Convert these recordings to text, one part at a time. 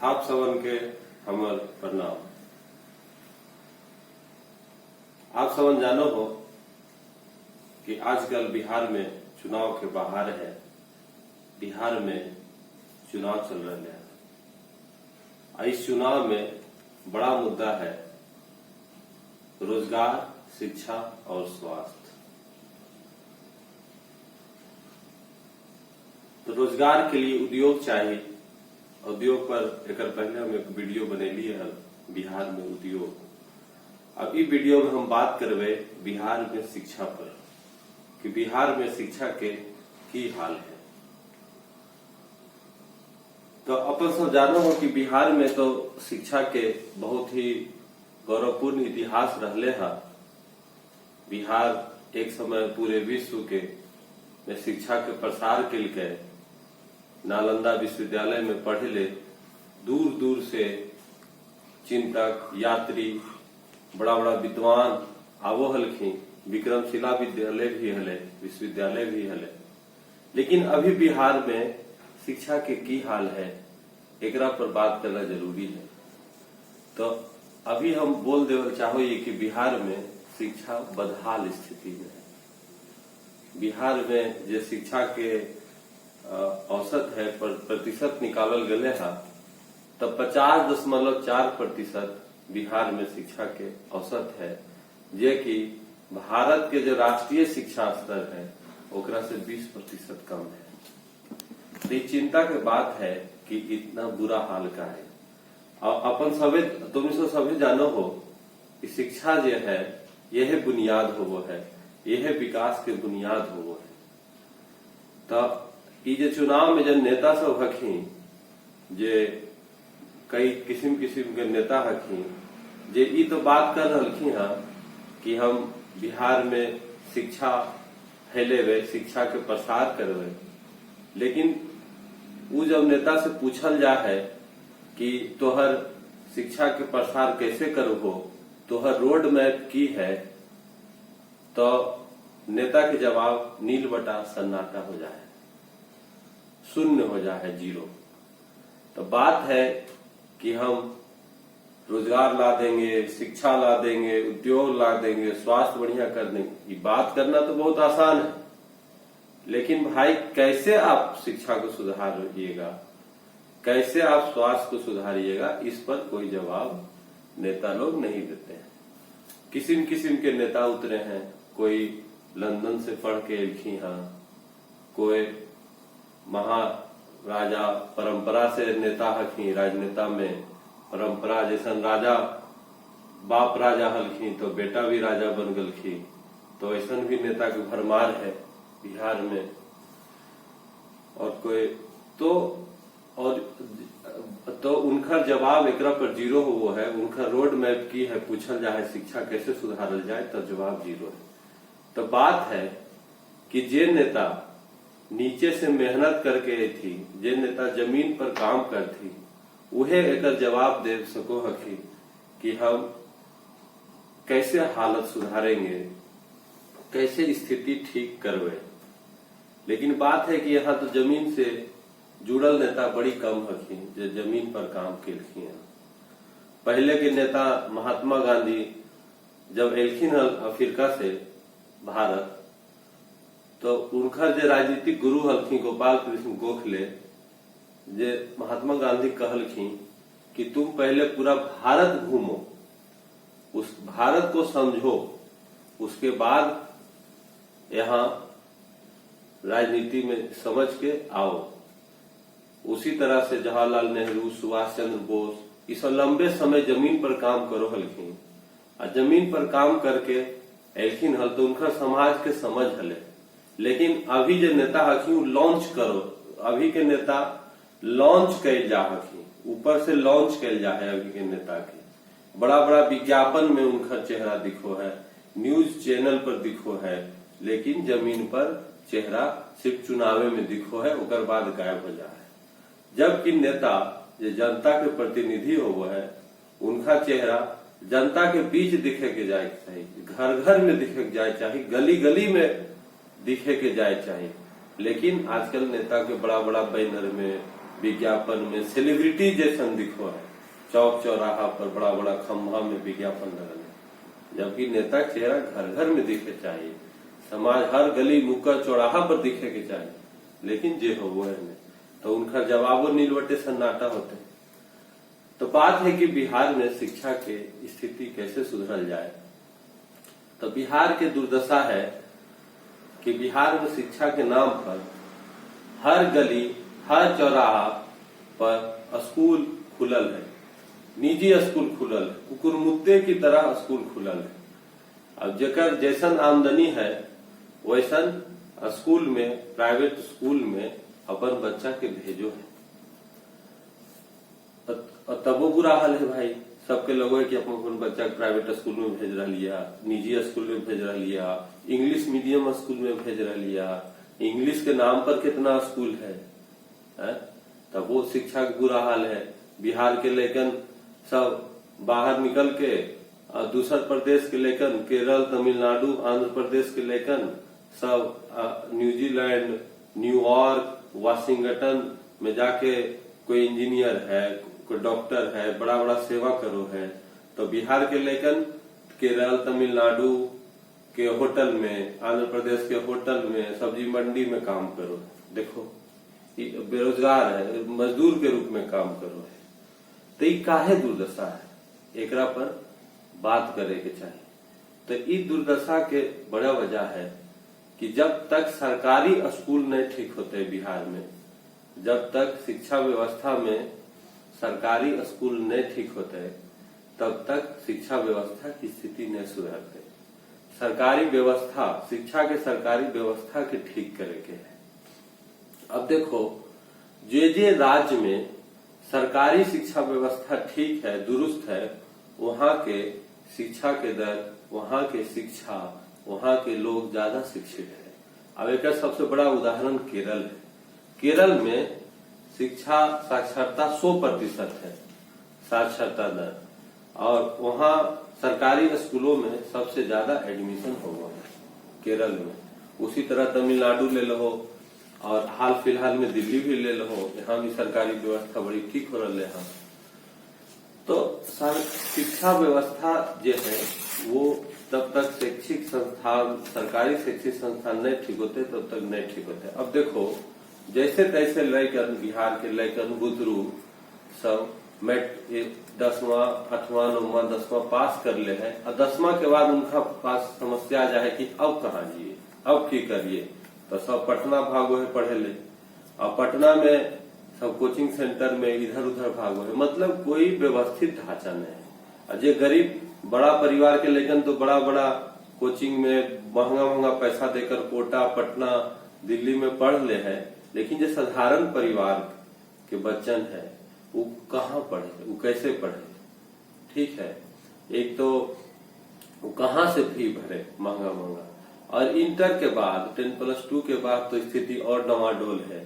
आप सबन के हमर प्रणाम। आप सबन जानो हो कि आजकल बिहार में चुनाव के बहार है। बिहार में चुनाव चल रहे हैं। इस चुनाव में बड़ा मुद्दा है रोजगार, शिक्षा और स्वास्थ्य। तो रोजगार के लिए उद्योग चाहिए। उद्योग पर एक पहले हम एक वीडियो बनेली है बिहार में उद्योग। अब इस वीडियो में हम बात करबे बिहार में शिक्षा पर कि बिहार में शिक्षा के की हाल है। तो अपन सब जानो हो कि बिहार में तो शिक्षा के बहुत ही गौरवपूर्ण इतिहास रहले है। बिहार एक समय पूरे विश्व के में शिक्षा के प्रसार के लिए नालंदा विश्वविद्यालय में पढ़े ले दूर दूर से चिंतक, यात्री, बड़ा बड़ा विद्वान आवो हलखिन। विक्रमशिला विद्यालय भी हले, विश्वविद्यालय भी हले। लेकिन अभी बिहार में शिक्षा के की हाल है एकरा पर बात करना जरूरी है। तो अभी हम बोल देवल चाहो ये कि बिहार में शिक्षा बदहाल स्थिति में है। बिहार में जो शिक्षा के औसत है प्रतिशत निकालल गले है तब 50.4% बिहार में शिक्षा के औसत है, जे कि भारत के जो राष्ट्रीय शिक्षा स्तर है ओकरा से 20% कम है। तो चिंता के बात है कि इतना बुरा हाल का है। और अपन सभी तुम सभी जानो हो कि शिक्षा जो है यह बुनियाद हो है, यह विकास के बुनियाद हो है। तो ये चुनाव में जो नेता सब हखिन, जे कई किस्म किस्म के नेता हखिन, जे ई तो बात कर रहलखिन है कि हम बिहार में शिक्षा फैलेवे, शिक्षा के प्रसार करवे। लेकिन वो जब नेता से पूछल जा है कि तोहर शिक्षा के प्रसार कैसे करबो, तोहर रोड मैप की है, तो नेता के जवाब नील बटा सन्नाटा हो जाए, शून्य हो जाए, जीरो। तो बात है कि हम रोजगार ला देंगे, शिक्षा ला देंगे, उद्योग ला देंगे, स्वास्थ्य बढ़िया कर देंगे। ये बात करना तो बहुत आसान है, लेकिन भाई कैसे आप शिक्षा को सुधारिएगा, कैसे आप स्वास्थ्य को सुधारिएगा, इस पर कोई जवाब नेता लोग नहीं देते हैं। किस्म किस्म के नेता उतरे हैं। कोई लंदन से पढ़ के लिखी हैं, कोई महाराजा परंपरा से नेता हखी, राजनेता में परंपरा जैसन राजा बाप राजा हलखी तो बेटा भी राजा बन गलखी। तो ऐसा भी नेता के भरमार है बिहार में। और कोई तो उनका जवाब एकरा पर जीरो हो है। उनका रोड मैप की है, पूछल जाए शिक्षा कैसे सुधारल जाए तो जवाब जीरो है। तो बात है कि जे नेता नीचे से मेहनत करके थी, जे नेता जमीन पर काम करती, उहे एकर जवाब दे सको हकी कि हम कैसे हालत सुधारेंगे, कैसे स्थिति ठीक करवे। लेकिन बात है कि यहाँ तो जमीन से जुड़ल नेता बड़ी कम हकी जो जमीन पर काम केलखिन। पहले के नेता महात्मा गांधी जब एलखिन अफ्रीका से भारत, तो उनका जो राजनीतिक गुरु हलखिन गोपाल कृष्ण गोखले, जे महात्मा गांधी कहलखिन कि तुम पहले पूरा भारत घूमो, उस भारत को समझो, उसके बाद यहाँ राजनीति में समझ के आओ। उसी तरह से जवाहरलाल नेहरू, सुभाष चंद्र बोस, इस लंबे समय जमीन पर काम करो हलखिन। और जमीन पर काम करके एलखिन हल तो उनका समाज के समझ हले। लेकिन अभी जो नेता हखी लॉन्च करो, अभी के नेता लॉन्च कैल जा हखी, ऊपर से लॉन्च कैल जा है। अभी के नेता के बड़ा बड़ा विज्ञापन में उनका चेहरा दिखो है, न्यूज चैनल पर दिखो है, लेकिन जमीन पर चेहरा सिर्फ चुनावे में दिखो है, उकर बाद गायब हो जाए। जबकि नेता जो जनता के प्रतिनिधि हो है, उनका चेहरा जनता के बीच दिखे के जाए चाहिए, घर घर में दिखे के जाए चाहिए, गली गली में दिखे के जाए चाहिए। लेकिन आजकल नेता के बड़ा बड़ा बैनर में, विज्ञापन में सेलिब्रिटी जैसन दिखो है, चौक चौराहा पर बड़ा बड़ा खंभा में विज्ञापन लगल है, जबकि नेता के चेहरा घर घर में दिखे चाहिए, समाज हर गली नुक्कड़ चौराहा पर दिखे के चाहिए, लेकिन जे हो वो है नहीं। तो उनका जवाबो नीलवटे सन्नाटा होते। तो बात है कि बिहार में शिक्षा के स्थिति कैसे सुधरल जाए। तो बिहार के दुर्दशा है कि बिहार में शिक्षा के नाम पर हर गली हर चौराहा पर स्कूल खुलल है, निजी स्कूल खुलल है, कुकुर मुद्दे की तरह स्कूल खुलल है। अब जेकर जैसन आमदनी है वैसन स्कूल में, प्राइवेट स्कूल में अपन बच्चा के भेजो है। तबो बुरा हाल है भाई, सबके लोगों है कि अपन अपन बच्चा प्राइवेट स्कूल में भेज रहा लिया, निजी स्कूल में भेज रहा लिया, इंग्लिश मीडियम स्कूल में भेज रहा लिया, इंग्लिश के नाम पर कितना स्कूल है? तब वो शिक्षा का बुरा हाल है। बिहार के लेकिन सब बाहर निकल के दूसर प्रदेश के लेकिन केरल, तमिलनाडु, आंध्र प्रदेश के लेकिन सब न्यूजीलैंड, न्यूयॉर्क, वाशिंगटन में जाके कोई इंजीनियर है, कोई डॉक्टर है, बड़ा बड़ा सेवा करो है। तो बिहार के लेकिन केरल, तमिलनाडु के होटल में, आंध्र प्रदेश के होटल में, सब्जी मंडी में काम करो। देखो बेरोजगार है, मजदूर के रूप में काम करो है। तो ये काहे दुर्दशा है, एकरा पर बात करे के चाहिए। तो इस दुर्दशा के बड़ा वजह है कि जब तक सरकारी स्कूल नहीं ठीक होते बिहार में, जब तक शिक्षा व्यवस्था में सरकारी स्कूल नहीं ठीक होते, तब तक शिक्षा व्यवस्था की स्थिति नहीं सुधरते। सरकारी व्यवस्था, शिक्षा के सरकारी व्यवस्था के ठीक करे के है। अब देखो जे राज्य में सरकारी शिक्षा व्यवस्था ठीक है, दुरुस्त है, वहां के शिक्षा के दर, वहां के शिक्षा, वहां के लोग ज्यादा शिक्षित है। अब एक सबसे बड़ा उदाहरण केरल है। केरल में शिक्षा साक्षरता 100% है, साक्षरता दर, और वहां सरकारी स्कूलों में सबसे ज्यादा एडमिशन हुआ है केरल में। उसी तरह तमिलनाडु ले लो और हाल फिलहाल में दिल्ली भी ले लो, यहाँ भी सरकारी व्यवस्था बड़ी ठीक हो रही है। तो शिक्षा व्यवस्था जो है वो तब तक शैक्षिक संस्थान, सरकारी शैक्षिक संस्थान नहीं ठीक होते तब तक नहीं ठीक होते। अब देखो जैसे तैसे लेकर बिहार के लेकर बुतरू सब 10वां 8वां 9वां 10वां पास कर ले है, और 10वां के बाद उनका पास समस्या जाए कि अब कहाँ जिए, अब की करिए, तो सब पटना भागो है पढ़े ले, और पटना में सब कोचिंग सेंटर में इधर उधर भागो है। मतलब कोई व्यवस्थित ढांचा नहीं है। जे गरीब बड़ा परिवार के लेकिन तो बड़ा बड़ा कोचिंग में महंगा महंगा पैसा देकर कोटा, पटना, दिल्ली में पढ़ ले है, लेकिन जो साधारण परिवार के बच्चन है वो कहाँ पढ़े, वो कैसे पढ़े? ठीक है, एक तो वो कहाँ से फी भरे महंगा महंगा, और इंटर के बाद 10+2 के बाद तो स्थिति और डमाडोल है।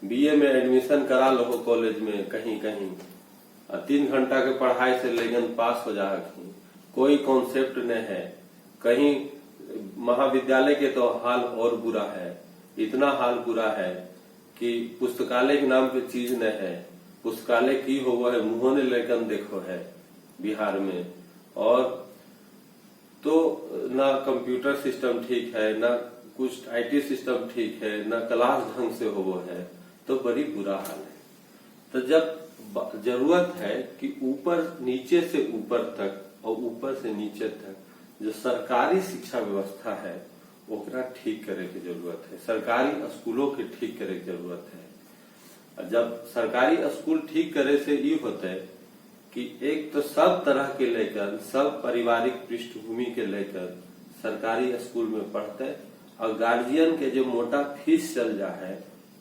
बीए में एडमिशन करा लो कॉलेज में कहीं कहीं, 3 घंटा के पढ़ाई से लेकिन पास हो जा, कोई कॉन्सेप्ट नहीं है। कहीं महाविद्यालय के तो हाल और बुरा है, इतना हाल बुरा है कि पुस्तकालय के नाम पे चीज नहीं है। पुस्तकालय की हो वो है मुंहों ने लेकर देखो है बिहार में। और तो ना कंप्यूटर सिस्टम ठीक है, ना कुछ आईटी सिस्टम ठीक है, ना क्लास ढंग से हो वो है, तो बड़ी बुरा हाल है। तो जब जरूरत है कि ऊपर नीचे से ऊपर तक और ऊपर से नीचे तक जो सरकारी शिक्षा व्यवस्था है ओकरा ठीक करे की जरूरत है, सरकारी स्कूलों के ठीक करे की जरूरत है। जब सरकारी स्कूल ठीक करे से ये होता है कि एक तो सब तरह के लेकर, सब पारिवारिक पृष्ठभूमि के लेकर सरकारी स्कूल में पढ़ते, और गार्जियन के जो मोटा फीस चल जा है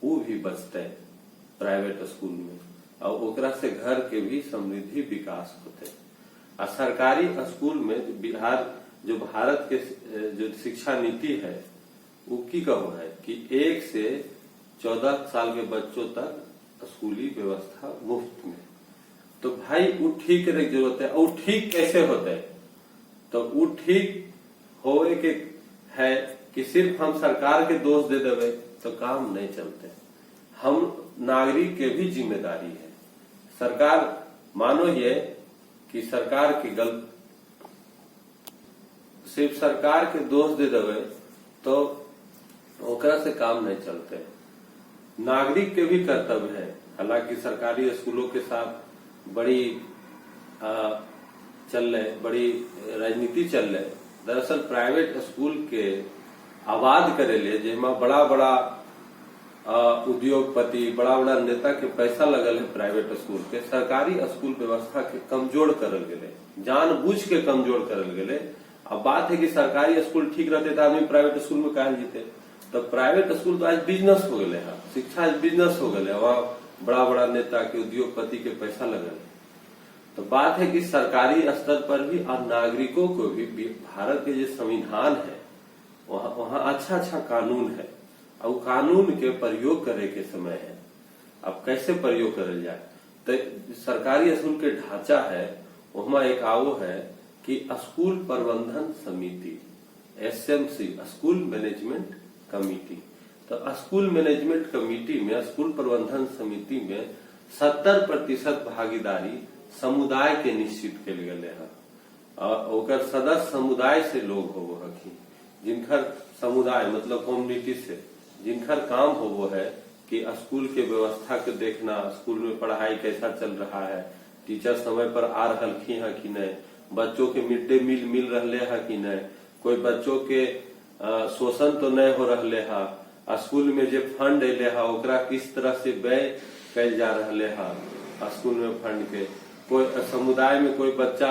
वो भी बचते प्राइवेट स्कूल में, और ओकरा से घर के भी समृद्धि विकास होते। और सरकारी स्कूल में बिहार जो भारत के जो शिक्षा नीति है वो की कहो है कि 1 से 14 साल के बच्चों तक स्कूली व्यवस्था मुफ्त में। तो भाई वो ठीक करने की जरूरत है। और ठीक कैसे होता है? तो वो ठीक होए के है कि सिर्फ हम सरकार के दोष दे देवे तो काम नहीं चलते। हम नागरिक के भी जिम्मेदारी है। सरकार मानो ये कि सरकार की सिर्फ सरकार के दोष दे देवे तो ओकरा से काम नहीं चलते। नागरिक के भी कर्तव्य है। हालांकि सरकारी स्कूलों के साथ बड़ी बड़ी राजनीति चल रहे। दरअसल प्राइवेट स्कूल के आबाद करेले जेमा बड़ा बड़ा उद्योगपति, बड़ा बड़ा नेता के पैसा लगल है प्राइवेट स्कूल के, सरकारी स्कूल व्यवस्था के कमजोर करल गेले, जानबूझ के कमजोर करल गेले। अब बात है कि सरकारी स्कूल ठीक रहते तो आदमी प्राइवेट स्कूल में काहे जीते। तो प्राइवेट स्कूल तो आज बिजनेस हो गए है, शिक्षा आज बिजनेस हो गए, वहाँ बड़ा बड़ा नेता के, उद्योगपति के पैसा लगल। तो बात है कि सरकारी स्तर पर भी और नागरिकों को भी भारत के जो संविधान है वहाँ अच्छा अच्छा कानून है और कानून के प्रयोग करे के समय है। अब कैसे प्रयोग करल जाए तो सरकारी स्कूल के ढांचा है वहाँ एक आओ है कि स्कूल प्रबंधन समिति SMC, स्कूल मैनेजमेंट कमेटी। तो स्कूल मैनेजमेंट कमेटी में, स्कूल प्रबंधन समिति में 70% भागीदारी समुदाय के निश्चित के लिए है और सदस्य समुदाय से लोग हो हकी, जिनकर समुदाय मतलब कम्युनिटी से, जिनकर काम हो वो है कि स्कूल के व्यवस्था के देखना, स्कूल में पढ़ाई कैसा चल रहा है, टीचर समय पर आ रहलखी है कि नहीं, बच्चों के मिड डे मील मिल रहे है कि नहीं, कोई बच्चों के शोषण तो नहीं हो रहे है, स्कूल में जो फंड अले है ओकरा किस तरह से व्यय कैल जा रहे है, स्कूल में फंड के कोई समुदाय में कोई बच्चा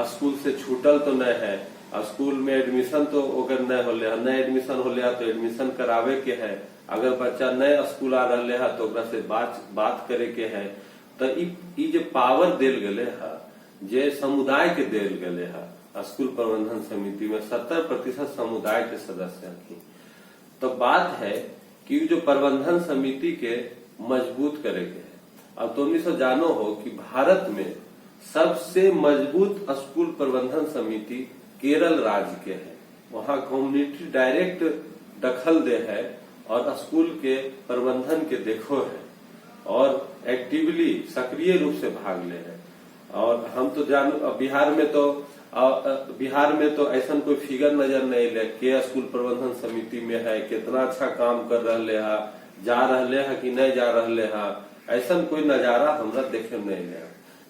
स्कूल से छूटल तो नहीं है, स्कूल में एडमिशन तो ओकर नहीं होले है, नए एडमिशन होले है तो एडमिशन करावे के है, अगर बच्चा नए स्कूल आ रहे है तो ओकरा से बात करे के है। तो ई जो पावर देल गए है, जे समुदाय के देल गए है स्कूल प्रबंधन समिति में 70% समुदाय के सदस्य हैं। तो बात है कि जो प्रबंधन समिति के मजबूत करे के है। अब तुम सब जानो हो कि भारत में सबसे मजबूत स्कूल प्रबंधन समिति केरल राज्य के है। वहाँ कम्युनिटी डायरेक्ट दखल दे है और स्कूल के प्रबंधन के देखो है और एक्टिवली सक्रिय रूप से भाग ले है। और हम तो जानो बिहार में तो ऐसा कोई फिगर नजर नहीं ले के स्कूल प्रबंधन समिति में है, कितना अच्छा काम कर रहे है, जा रहे है कि नहीं जा रहे है, ऐसा कोई नजारा हमरा देखे नहीं ले।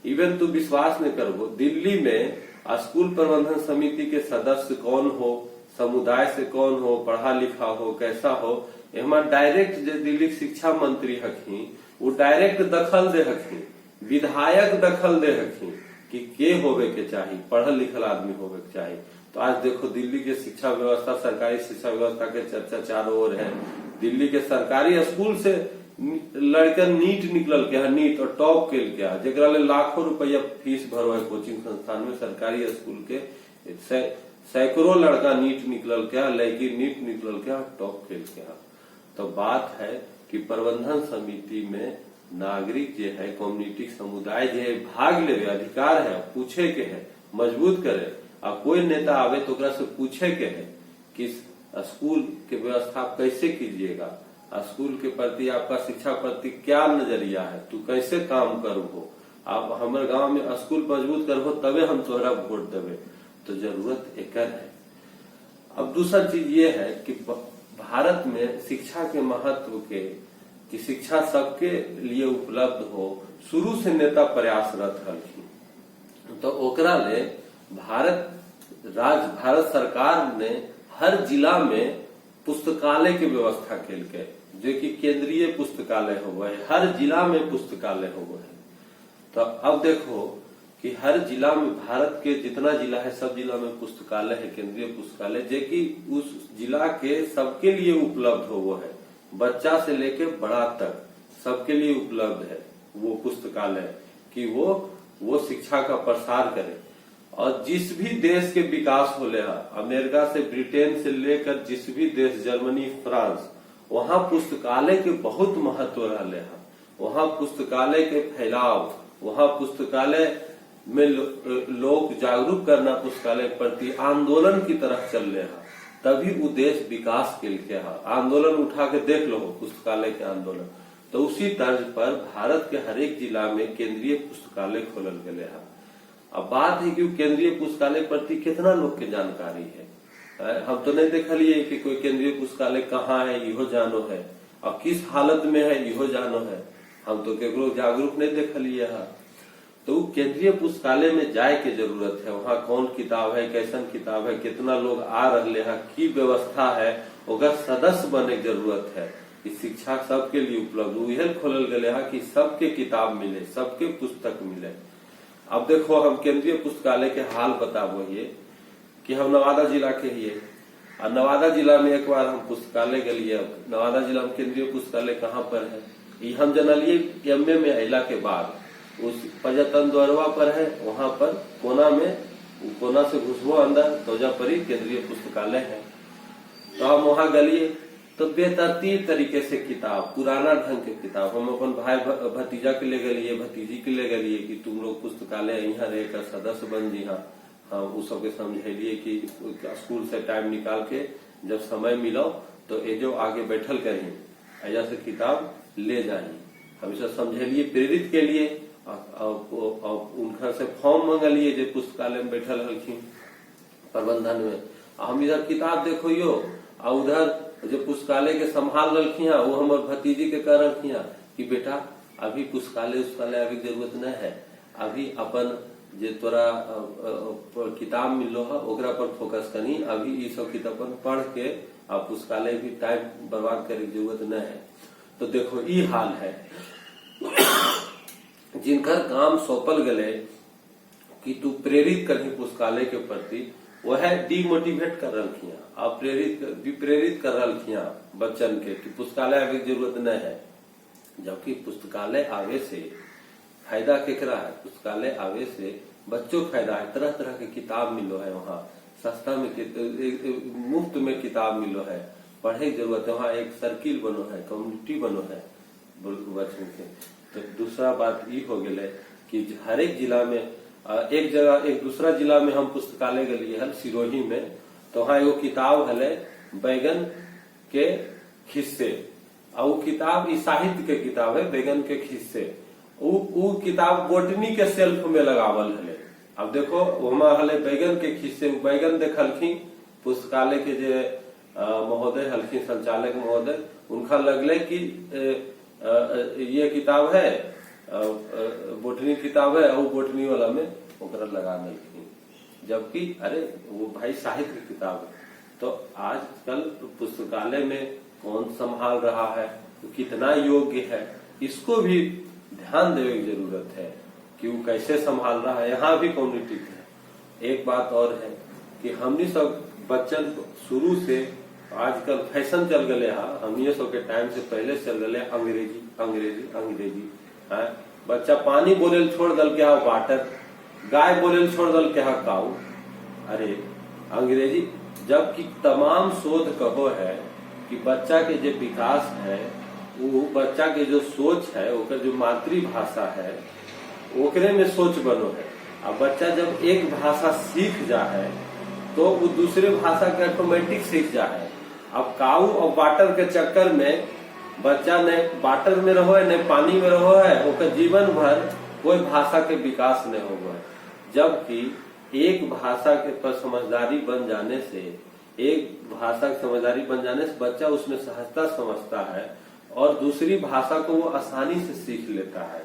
इवन तू विश्वास नहीं करबो, दिल्ली में स्कूल प्रबंधन समिति के सदस्य कौन हो, समुदाय से कौन हो, पढ़ा लिखा हो, कैसा हो, एમાં डायरेक्ट जो दिल्ली शिक्षा मंत्री हखी वो डायरेक्ट दखल दे हखी, विधायक दखल दे हखी कि के होवे के चाहिए, पढ़ल लिखल आदमी होवे के चाहिए। तो आज देखो दिल्ली के शिक्षा व्यवस्था, सरकारी शिक्षा व्यवस्था के चर्चा चारों ओर है। दिल्ली के सरकारी स्कूल से लड़कन नीट निकल के है, नीट और टॉप के क्या जरा लाखों रुपया फीस भरो है कोचिंग संस्थान में, सरकारी स्कूल के सैकड़ों लड़का नीट निकल के, लड़की नीट निकल के टॉप खेल के। तो बात है कि प्रबंधन समिति में नागरिक जो है, कम्युनिटी समुदाय जो है भाग ले, अधिकार है, पूछे के है, मजबूत करे। अब कोई नेता आवे तो से पूछे के है कि स्कूल के व्यवस्था आप कैसे कीजिएगा, स्कूल के प्रति आपका शिक्षा प्रति क्या नजरिया है, तू कैसे काम करबो, आप हमारे गांव में स्कूल मजबूत करबो तबे हम तोहरा वोट देवे। तो जरूरत एक है। अब दूसरा चीज ये है कि भारत में शिक्षा के महत्व के, कि शिक्षा सबके लिए उपलब्ध हो, शुरू से नेता प्रयासरत हलखिन। तो ओकरा ले भारत सरकार ने हर जिला में पुस्तकालय के व्यवस्था कैल के, जो कि केंद्रीय पुस्तकालय हो है, हर जिला में पुस्तकालय हो है। तो अब देखो कि हर जिला में, भारत के जितना जिला है सब जिला में पुस्तकालय है, केंद्रीय पुस्तकालय, जो कि उस जिला के सबके लिए उपलब्ध हो वो है, बच्चा से लेके बड़ा तक सबके लिए उपलब्ध है वो पुस्तकालय, कि वो शिक्षा का प्रसार करे। और जिस भी देश के विकास हो ले, अमेरिका से, ब्रिटेन से लेकर जिस भी देश, जर्मनी, फ्रांस, वहाँ पुस्तकालय के बहुत महत्व रहे है। वहाँ पुस्तकालय के फैलाव, वहाँ पुस्तकालय में लोग जागरूक करना, पुस्तकालय प्रति आंदोलन की तरफ चल रहे हैं, तभी वो देश विकास के लिए है। आंदोलन उठा के देख लो, पुस्तकालय के आंदोलन। तो उसी तर्ज पर भारत के हर एक जिला में केंद्रीय पुस्तकालय खोलल गए है। अब बात है कि केंद्रीय पुस्तकालय प्रति कितना लोग के जानकारी है। हम तो नहीं देखलिए कि कोई केंद्रीय पुस्तकालय कहाँ है इहो जानो है, और किस हालत में है इहो जानो है। हम तो केकरो जागरूक नहीं देखलिए है। तो केंद्रीय पुस्तकालय में जाए के जरूरत है। वहाँ कौन किताब है, कैसन किताब है, कितना लोग आ रहे हैं, की व्यवस्था है, ओकर सदस्य बने की जरूरत है। इस शिक्षा सबके लिए उपलब्ध यह खोलल गए है कि सबके किताब मिले, सबके पुस्तक मिले। अब देखो हम केंद्रीय पुस्तकालय के हाल बताबो ये कि हम नवादा जिला के हिये, और नवादा जिला में एक बार हम पुस्तकालय गलिए। नवादा जिला में केंद्रीय पुस्तकालय कहाँ पर है ये हम जनलिए एमए में अला के बाद। उस पर्यटन द्वारवा पर है, वहां पर कोना से घुसबो अंदर तोजा पर ही केंद्रीय पुस्तकालय है। तो हम वहां गलिए तो बेतरतीब तरीके से किताब, पुराना ढंग के किताब, हम अपन भाई भतीजा के ले गलिए, भतीजी के ले गलिए कि तुम लोग पुस्तकालय यहाँ रहकर सदस्य बन जी। हाँ हम उस सबके समझेलिए कि स्कूल से टाइम निकाल के जब समय मिलो तो ये जो आगे बैठल करें ऐसा से किताब ले जाइए। हम इसे समझेलिए, प्रेरित के लिए, और उनका से फॉर्म मंगलिए जो पुस्तकालय में बैठल हल्खिन प्रबंधन में। हम इधर किताब देखो यो, और उधर जो पुस्तकालय के संभाल रखिया वो हमारे भतीजी के कह रखिया कि बेटा अभी पुस्तकालय अभी जरूरत नहीं है, अभी अपन जे तोरा किताब मिलो है ओकरा पर फोकस करी, अभी ये सब किताब पढ़ के अब पुस्तकालय भी टाइम बर्बाद करे की जरूरत नहीं है। तो देखो ये हाल है। जिनकर काम सौंपल गए कि तू प्रेरित करही पुस्तकालय के प्रति, वह डिमोटिवेट कर रखिया, अब विप्रेरित कर रखिया बच्चन के कि पुस्तकालय आवे की जरूरत नहीं है। जबकि पुस्तकालय आवे से फायदा केकरा है, पुस्तकालय आवे से बच्चों को फायदा है। तरह तरह के किताब मिलो है, वहाँ सस्ता में मुफ्त में किताब मिलो है, पढ़े की जरूरत है। वहाँ एक सर्किल बनो है, कम्युनिटी बनो है बच्चों के। तो दूसरा बात ये हो गए कि हर एक जिला में एक जगह एक दूसरा जिला में हम पुस्तकालय गलिए हल सिरोही में, तो वहाँ एगो किताब हले बैगन के खिस्से, और वो किताब ई साहित्य के किताब है बैगन के खिस्से। वो किताब बोटनी के सेल्फ में लगावल हले। अब देखो वहाँ हले बैगन के खिस्से, बैगन देखलखिन पुस्तकालय के जे महोदय हल्खिन संचालक महोदय, उनका लगले कि ये किताब है बोटनी किताब है, और बोटनी वाला में ओकरा लगा देलखिन, जबकि अरे वो भाई साहित्य की किताब है। तो आजकल पुस्तकालय में कौन संभाल रहा है, तो कितना योग्य है, इसको भी ध्यान देने की जरूरत है कि वो कैसे संभाल रहा है। यहाँ भी कम्युनिटी है। एक बात और है कि हमने सब बच्चन को शुरू से आजकल फैशन चल गए है, हमने सब के टाइम से पहले चल गए अंग्रेजी अंग्रेजी अंग्रेजी। बच्चा पानी बोले छोड़ दल के हाँ वाटर, गाय बोले छोड़ दल के हाँ काऊ। अरे अंग्रेजी, जबकि तमाम शोध कहो है कि बच्चा के जो विकास है, वो बच्चा के जो सोच है, ओकर जो मातृभाषा है ओकरे में सोच बनो है। अब बच्चा जब एक भाषा सीख जा है तो वो दूसरे भाषा के ऑटोमेटिक सीख जा है। अब काऊ और वाटर के चक्कर में बच्चा न वाटर में रहो है न पानी में रहो है, ओकर जीवन भर कोई भाषा के विकास नहीं होगा है। जबकि एक भाषा के पर समझदारी बन जाने से, एक भाषा की समझदारी बन जाने से बच्चा उसमें सहजता समझता है और दूसरी भाषा को वो आसानी से सीख लेता है।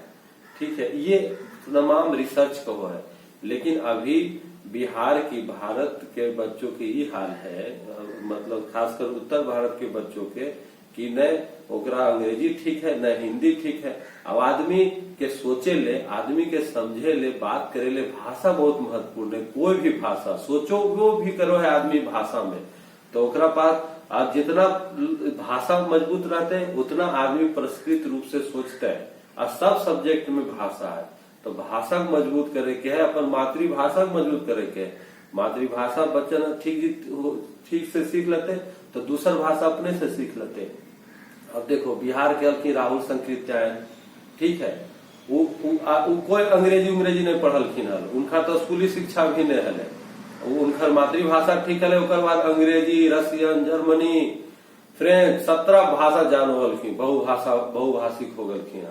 ठीक है, ये तमाम रिसर्च को है। लेकिन अभी बिहार की भारत के बच्चों की ये हाल है, मतलब खासकर उत्तर भारत के बच्चों के, कि न ओकरा अंग्रेजी ठीक है न हिंदी ठीक है। अब आदमी के सोचे ले, आदमी के समझे ले, बात करे ले, भाषा बहुत महत्वपूर्ण है। कोई भी भाषा सोचो वो भी करो है आदमी भाषा में, तो ओकरा पास आप जितना भाषा मजबूत रहते हैं उतना आदमी परिष्कृत रूप से सोचते हैं। और सब सब्जेक्ट में भाषा है, तो भाषा को मजबूत करे के है, अपन मातृभाषा को मजबूत करे के है। मातृभाषा बच्चन ठीक से सीख लेते तो दूसर भाषा अपने से सीख लेते। अब देखो बिहार के की राहुल संकृत्यायन, ठीक है, वो कोई अंग्रेजी नहीं पढ़लखिन हल, उनका तो स्कूली शिक्षा भी नहीं है। उनकर मातृभाषा ठीक है, ओकर बाद अंग्रेजी, रसियन, जर्मनी, फ्रेंच 17 भाषा जानो गलखिन, बहुभाषिक हो गलखिन।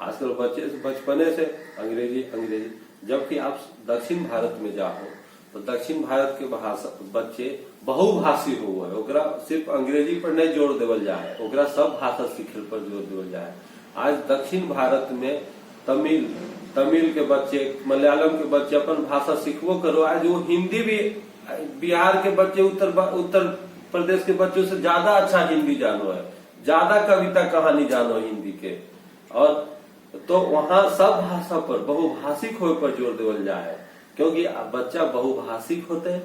आजकल बच्चे से बचपने से अंग्रेजी अंग्रेजी, जबकि आप दक्षिण भारत में जाओ तो दक्षिण भारत के भाषा बच्चे बहुभाषी हुआ है, ओकरा सिर्फ अंग्रेजी पर नहीं जोर देवल जाए, ओकरा सब भाषा सीखे पर जोर देवल जाए। आज दक्षिण भारत में तमिल के बच्चे, मलयालम के बच्चे अपन भाषा सीखवो करो। आज वो हिंदी भी, बिहार के बच्चे उत्तर प्रदेश के बच्चों से ज्यादा अच्छा हिंदी जानो है, ज्यादा कविता कहानी जानो हिंदी के। और तो वहाँ सब भाषा पर बहुभाषिक होने पर जोर देवल जाए, क्योंकि बच्चा बहुभाषिक होते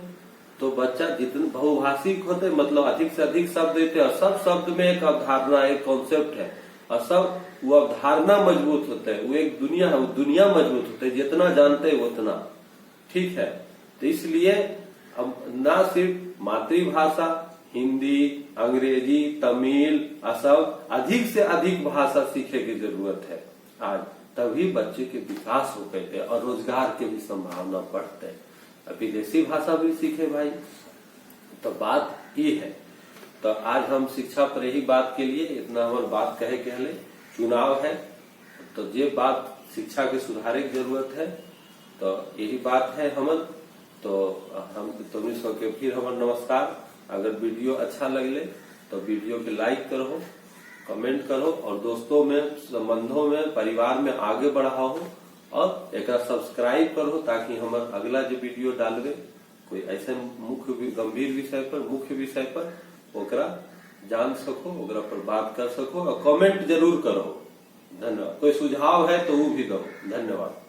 तो बच्चा जितने बहुभाषिक होते मतलब अधिक से अधिक शब्द देते, और सब शब्द में एक अवधारणा, एक कॉन्सेप्ट है, और सब वो अवधारणा मजबूत होते है, वो एक दुनिया है, वो दुनिया मजबूत होते है, जितना जानते हैं उतना। ठीक है, तो इसलिए अब ना सिर्फ मातृभाषा हिंदी, अंग्रेजी, तमिल, सब अधिक से अधिक भाषा सीखे की जरूरत है आज, तभी बच्चे के विकास हो पाते और रोजगार के भी संभावना बढ़ते है। विदेशी भाषा भी सीखे भाई, तो बात ये है। तो आज हम शिक्षा पर यही बात के लिए इतना हमारे बात कहे के हले, चुनाव है तो ये बात शिक्षा के सुधारे की जरूरत है, तो यही बात है हमन। तो हम तुम्हें सबके फिर हमर नमस्कार। अगर वीडियो अच्छा लगले तो वीडियो के लाइक करो, कमेंट करो, और दोस्तों में, संबंधों में, परिवार में आगे बढ़ाओ, और एक सब्सक्राइब करो, ताकि हमारे अगला जो वीडियो डालवे कोई ऐसे मुख्य गंभीर विषय पर, मुख्य विषय पर ओकरा जान सको, ओकरा पर बात कर सको, और कमेंट जरूर करो। धन्यवाद। कोई सुझाव है तो वो भी दो। धन्यवाद।